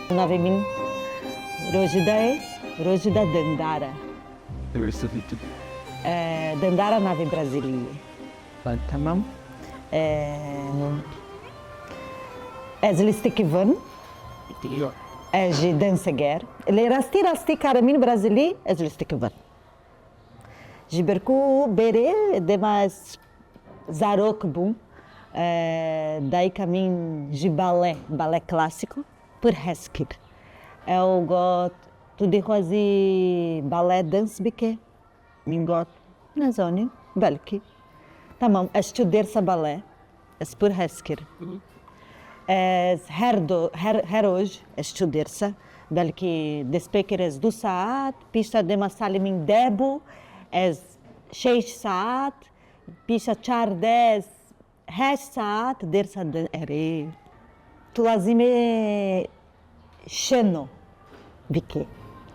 Navemin Rojida Rojida Dandara. Dandara nave Brasilia. Tamam. Ezlistikivan. Eji danseger. Le rasti karamin Brasili ezlistikivan. Jiberku bere demas zarok bum. Daí caminho de balé clássico, por Heskir. Eu gosto de fazer balé dance bique. Eu gosto na zona, belki. Tamam, estudar essa balé, é por Heskir. Her hoje estudar essa, belki despequeres do saat, pista de masali min debu, 6 saat, pista chardes. 8 ساعات درس اري توازيمي شنو بكي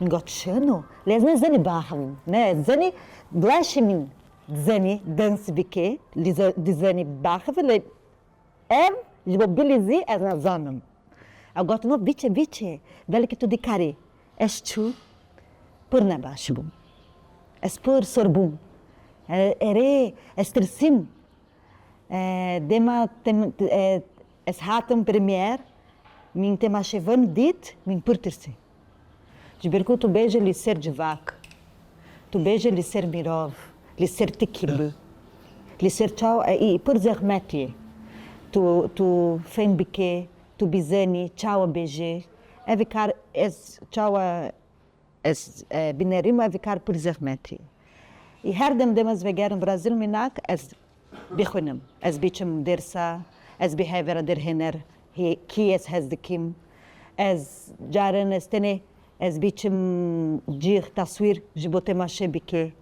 نقول شنو لازم زني باهم نا زني بلاش من زني دانس بكي اللي زني باخف اللي اللي ببليزي انا زانم اقول نو بيتشي بالك تو ديكاري اشتو برنا باشبو اسبور سوربوم اري استرسيم Dema es hatem premier, min tema chevan dit, min purtersi. Jiberku tu beija li ser de vaca, tu beija li ser mirov, li ser tikib, li ser tchau, e por zermetie. Tu fem bique, tu bizani, tchau a beije, é ficar, tchau a binerimo é ficar por zermetie. E herdem demas vegar no Brasil minak, بخونم از بیچم درسا از بیهیور در هنر کی از هزدکیم از جارن استنه از بیچم جیغ تصویر جبوت ماشه بیکه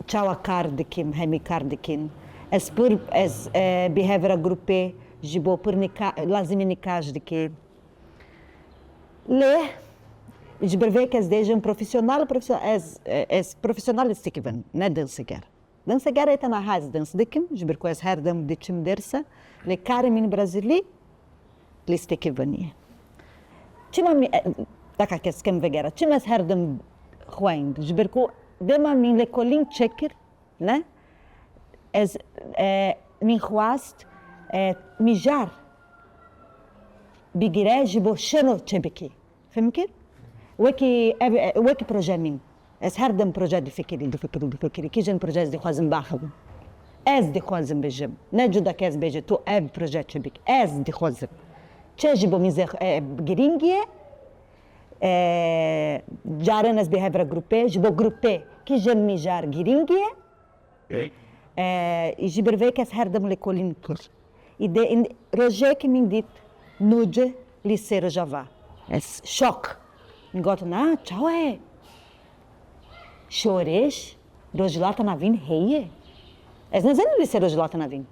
چاوا کار دکیم همی کار دکین از پر از بیهیور گروپه جبو پر لازمی نکاش دکه له جبرویک از دیجم پروفیسیونال از پروفیسیونالیستیک ون نه دلسگر Dança gareta na raiz, dança de kim, de bercoes herdam de tim dersa, le care min brasili, liste que vania. Tima mi, taka kes kem vegera, timas herdam huaind, de berco, dema min le colin checker, né? Es min huast, mijar, bigirej bo cheno chebeki, femkir? Weki projemin. Es herdem projeto de fikiri, que já projeto de quase barra. Es de quase bejem. Não ajuda que es beje, tu projeto chebik. Es de quase. Cheji bo mizer gringie, jaran es behavior grupe, jibo grupe, que já mijar gringie, e jiberve que es herdem le colin tur. E de roje que me dit, nude li ser java. Es choque. Engoto na, tchau Choresh, Rojlata Navin reie. Es não zeni ser Rojlata Navin.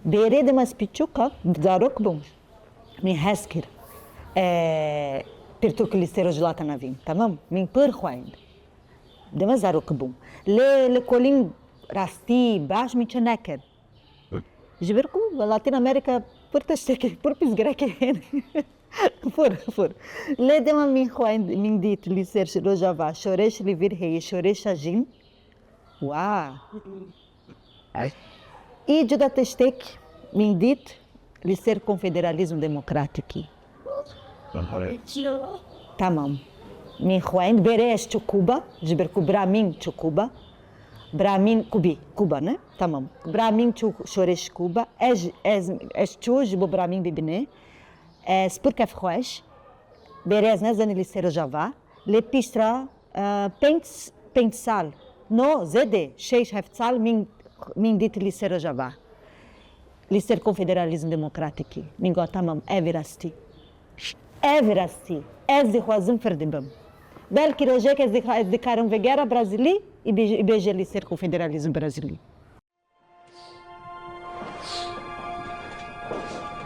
Bere de mas pichuka, zarok bom. Min heskir. Pertuk li ser Rojlata Navin, tamam? Min perhuaind. De mas zarok bom. Le colin rasti, baixo min cheneker. Jiberku, Latin America, por testeke, por pisgreke. For. Le dema min huaind min dit li ser rojava, choresh li vir rei, choresh agin. Uau! E de da testek min dit li ser confederalismo democrático. Tamam. Min huaind beres Cuba, jiberku Bramin Cuba. Bramin Cuba, né? Tamam. Bramin choresh Cuba, es chuj bo Bramin bibine. Spurka froesh, berez nezani li ser java, le pistra pentsal, no zede, 6 heftsal min dit li ser java. Li ser confederalismo democrático, min gotamam everasti. Everasti, ez de roazim ferdibam. Belki rojek ez de caram vegera brasili e beje li ser confederalismo brasili.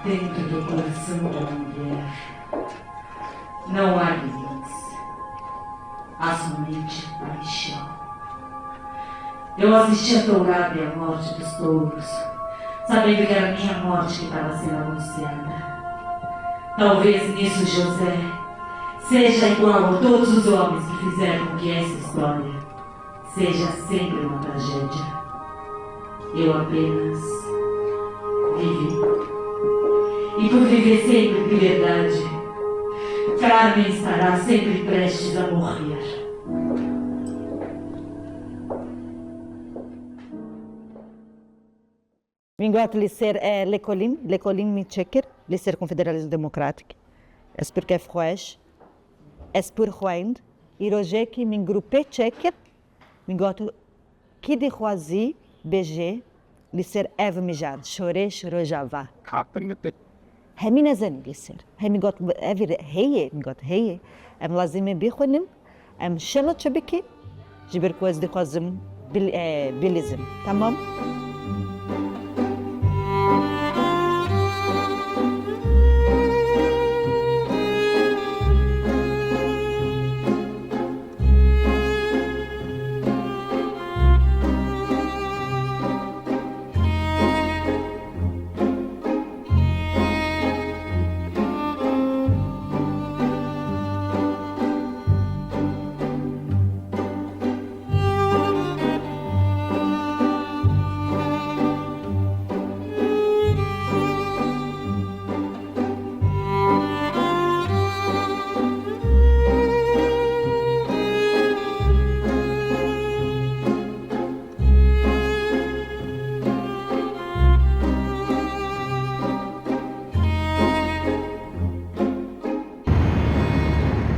Dentro do coração da mulher não há limites, há somente paixão. Eu assisti a tourada e a morte dos touros, sabendo que era a minha morte que estava sendo anunciada. Talvez nisso José seja igual a todos os homens que fizeram com que essa história seja sempre uma tragédia. Eu apenas vivi. E por viver sempre de verdade, Carmen estará sempre prestes a morrer. Vingot lisser lecolim mi checker, lisser confederalismo democrático. Es por que froes, es por roind, e roger que min grupe checker, vingot que de roisi, BG, lisser ev mijad, chore java. Hemine zen lisser, hemigot evir heye, migot heye, lazime bichonim, shelo chabiki, jiber koz de kozim bilizm, tamam?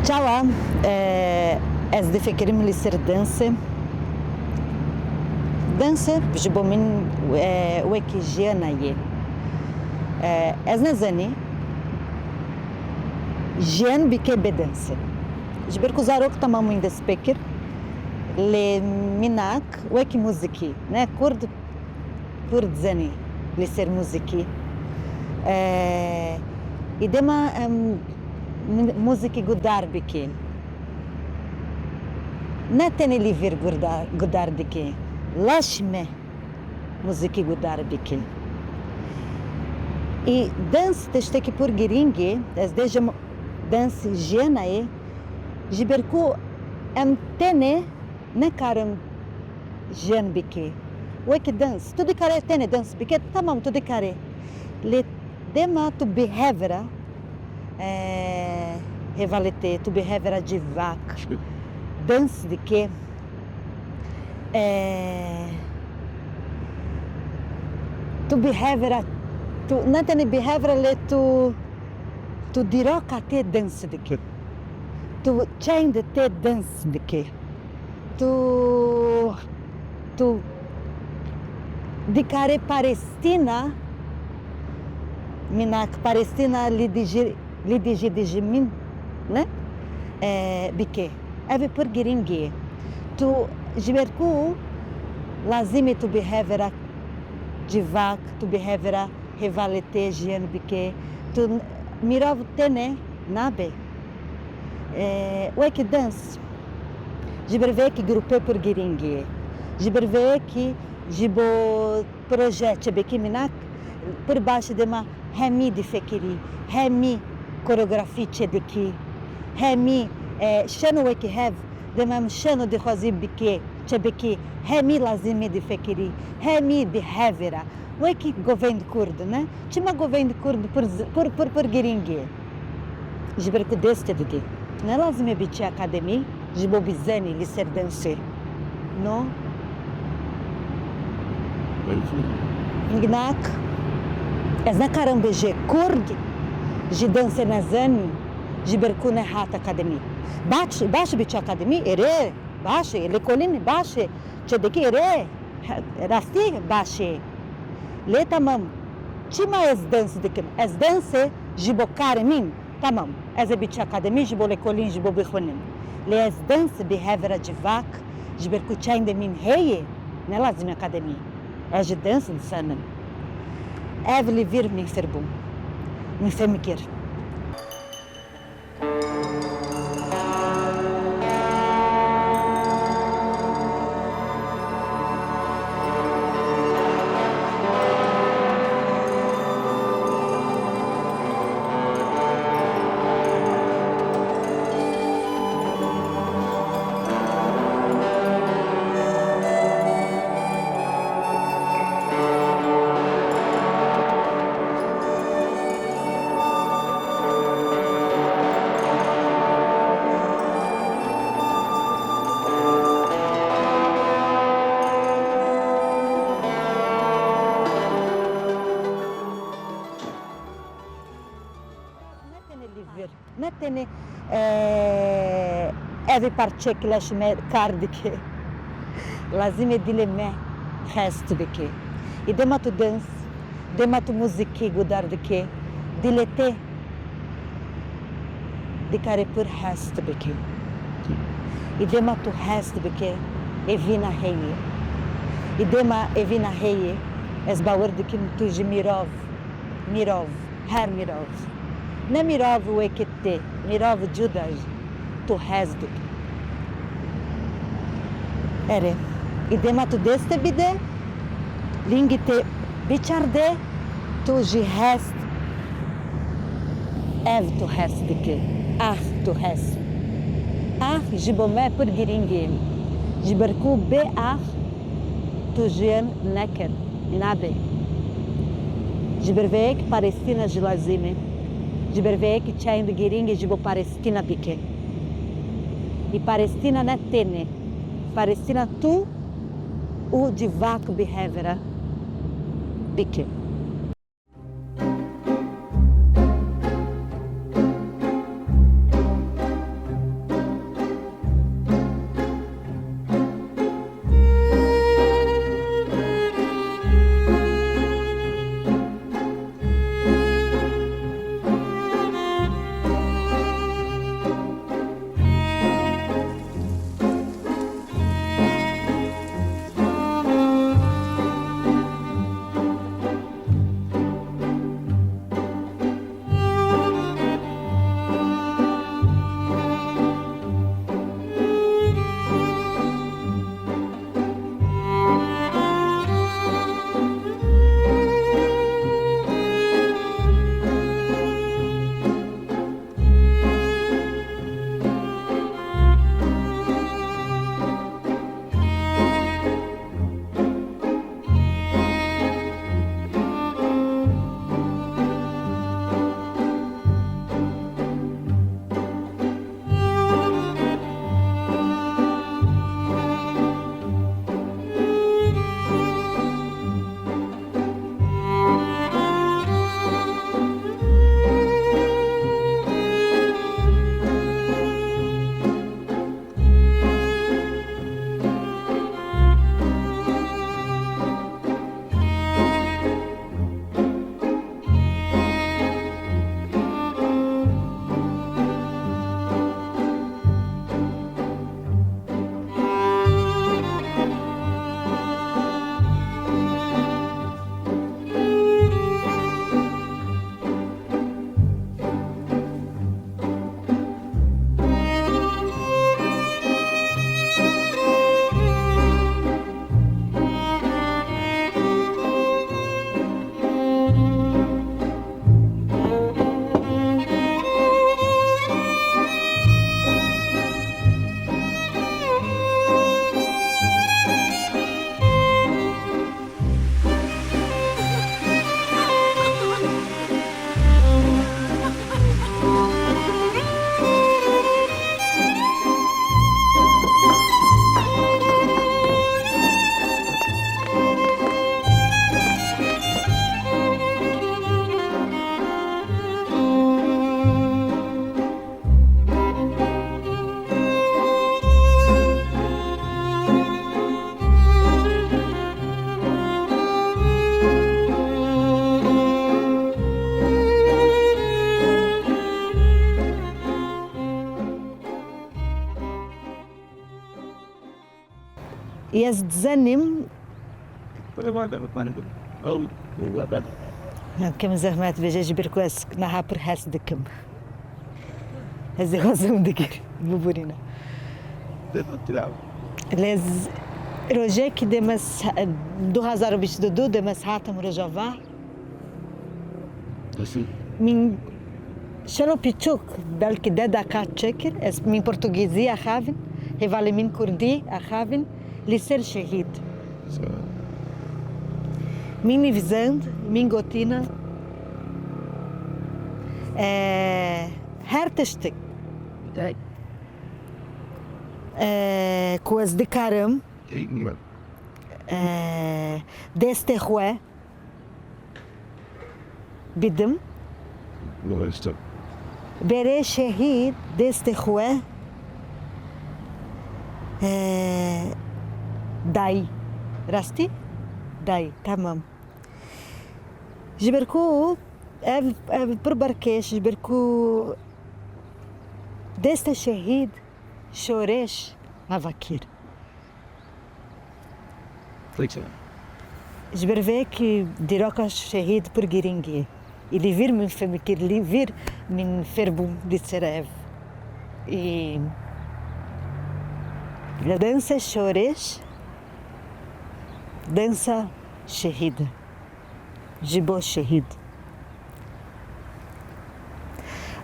Tchau, es de fekerim lisser danse. Danse, jibomin weki jenaye. Es nazani, jen bike bedanse. Jiber kuzarok tamam in de speaker, le minak weki muziki, né? Kurd zani lisser muziki. Idema muziki gudarbiki. Ne teni livir gudarbiki. Lashme muziki gudarbiki. I dans teshteki pur giringi, es deja dans jenae, jiberku tene ne karam jenbiki. Weki dans, tu dikare tene dans biki, tamam tu dikare. Le dema tu behaviora rivalete, tu behaviora de vaca. Dança de que tu behaviora, tu não tem behaviora le tu diroca te dança de que tu chain de te dança de que tu de care Palestina minak Palestina li digi min, né? Bique. Eve por giringi. Tu jiberku lazime tu behaviora divak, tu behaviora rivalete jian bique. Tu mirov tene nabe. Weki dance. Jiberveki grupe por giringi. Jiberveki jibo projeto beki minak por baixo de uma remi de fekiri, remi coreografia de que, remi shano weki have, de mam shano de rosi bique, chebeki, remi lazime de fekiri, remi de hevera, weki governo curdo, né? Chima governo curdo por giringi. Jiberku deste de que, não lazime biche academia, jibo bizani li ser danse, não? Ignak. Es na carambeje kurd, de dança nazani, de bercune hat academia. Baixe biche academia, ere, baixe, ele colime, baixe, chedeki ere, rasti, baixe. Le tamam, chima es dança de que, es dança, jibo karemin, tamam, es biche academia, jibo le colin, jibo bichonim. Le es dança behaviora de vaca, de bercuchain de min heye, nela zina academia. Es de dança de sanan. Evli vir min ferbum, min femikir. viver. Não tem evi parçek laşme kardike. Lazime dileme resto dike. E dema tu dans, dema tu muziki gudar dike. Dilete de care por resto dike. E dema tu resto dike. Evina heie. E dema evina heie. Es baur dike tu mirov. Mirov. Her mirov. Ne mirov o ekete. Mirov judas. Tu resto dike. Ere. Idema tu deste bide, lingite bicharde, tu jihest, ev tu hast dike, tu hast. Jibome por giringim, jiberku be tu jien neker, nade. Jiberveek Palestina jilazime, jiberveek chain de giringi jibo Palestina bike. E Palestina ne tene, Palestina tu, o de vaco behavior bike. يزدزنم كم زحمات بجاج بركواس نها برحاس دكم هذا غزم دكير ببورينا لز روجك دمس 2022 دمس هاتم رجوا من شنو بيتشوك بلكي دادا كاتشكر اس من português أخافن هيفالي من كردي أخافن لسر شهيد من visando من gotina hertestik com as de caram deste rua bidem bere şehit deste xwe dayı. Rastî? Dayı, tamam. Ji ber ku ev pir berkêş ji ber ku deste şehîd şoreş hevakir. Ji ber vê kî dîroka şehîd pir girîng e. Î vir min femikir, vir min ferbûm li ser ev. Dansa şoreş, dansa şehîd. Ji bo şehîd.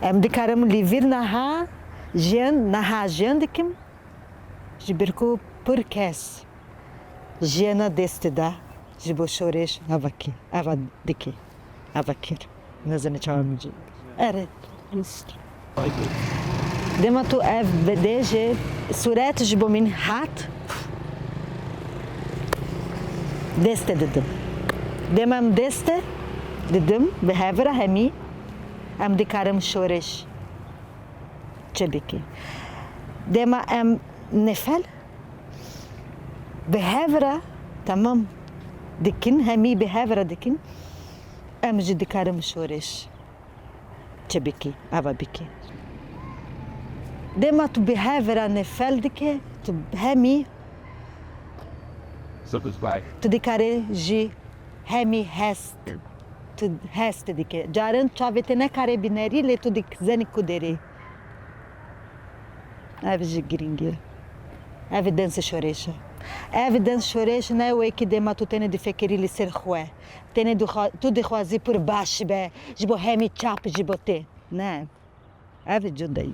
Em dikarim li vir niha jiyan dikim ji ber ku pir kes jiyana dest da ji bo şoreş ava dike avakir. Nezane çağırmacı. Evet. Dema tu ev bedeje suret ji bo min hat deste dedim. Demem deste dedim bi hevra hemî em dikarim şoreş çebike. Dema em nefel bi hevra tamam dikin hemî bi hevra dikin em jî dikarim şoreş çebike ava bike. Dema tu bi hevra nefel dike tu hemî tu dikare jî hemî hest tu hest dike. Carin çavê te nekare bînerî lê tu dikzenî ku derê. Ev jî girîng e. Ev dansa şoreş e. Ev dansa şoreş ne wê kî dema tu tenê difekirî li ser xwe. Tu dixwazî pir baş be ji bo hemî çap ji bo te. Ne. Ev cuda ye.